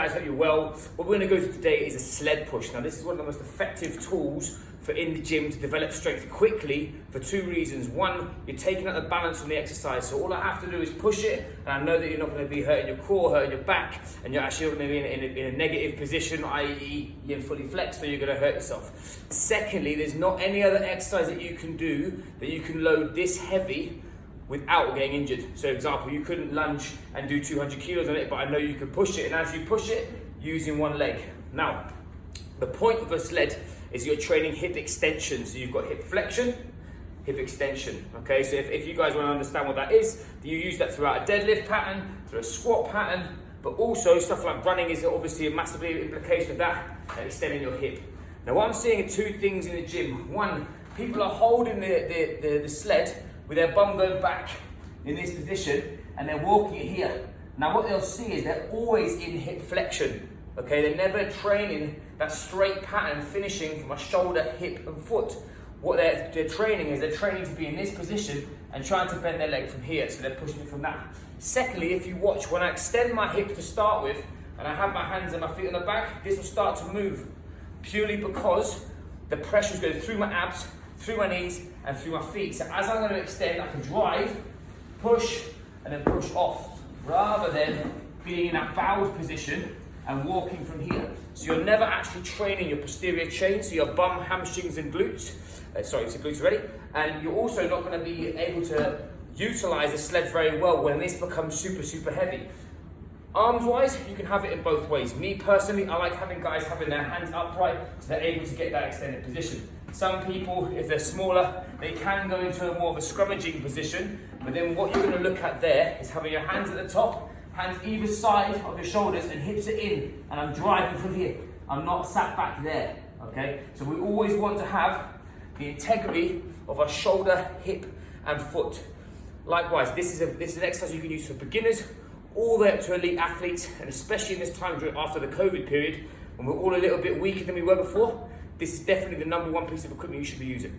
guys, hope you're well. What we're going to go through today is a sled push. Now this is one of the most effective tools for in the gym to develop strength quickly for two reasons. One, you're taking out the balance from the exercise, so all I have to do is push it, and I know that you're not going to be hurting your core, hurting your back, and you're actually not going to be in a negative position, i.e. you're fully flexed, so you're going to hurt yourself. Secondly, there's not any other exercise that you can do that you can load this heavy without getting injured. So example, you couldn't lunge and do 200 kilos on it, but I know you could push it, and as you push it, using one leg. Now, the point of a sled is you're training hip extension. So you've got hip flexion, hip extension, okay? So if you guys want to understand what that is, you use that throughout a deadlift pattern, through a squat pattern, but also stuff like running is obviously a massive implication of that, and extending your hip. Now what I'm seeing are two things in the gym. One, people are holding the sled with their bum going back in this position, and they're walking it here. Now what they'll see is they're always in hip flexion, okay? They're never training that straight pattern, finishing from a shoulder, hip and foot. What they're training is they're training to be in this position and trying to bend their leg from here, so they're pushing it from that. Secondly, if you watch, when I extend my hip to start with, and I have my hands and my feet on the back, this will start to move, purely because the pressure is going through my abs, through my knees and through my feet. So as I'm going to extend, I can drive, push, and then push off, rather than being in that bowed position and walking from here. So you're never actually training your posterior chain, so your bum, hamstrings and glutes. Sorry, it's the glutes already. And you're also not going to be able to utilize the sled very well when this becomes super, super heavy. Arms wise, you can have it in both ways. Me personally, I like having guys having their hands upright so they're able to get that extended position. Some people, if they're smaller, they can go into a more of a scrummaging position, but then what you're going to look at there is having your hands at the top, hands either side of your shoulders, and hips are in, and I'm driving from here. I'm not sat back there, okay? So we always want to have the integrity of our shoulder, hip and foot. Likewise, this is an exercise you can use for beginners all the way up to elite athletes, and especially in this time after the COVID period, when we're all a little bit weaker than we were before. This is definitely the number one piece of equipment you should be using.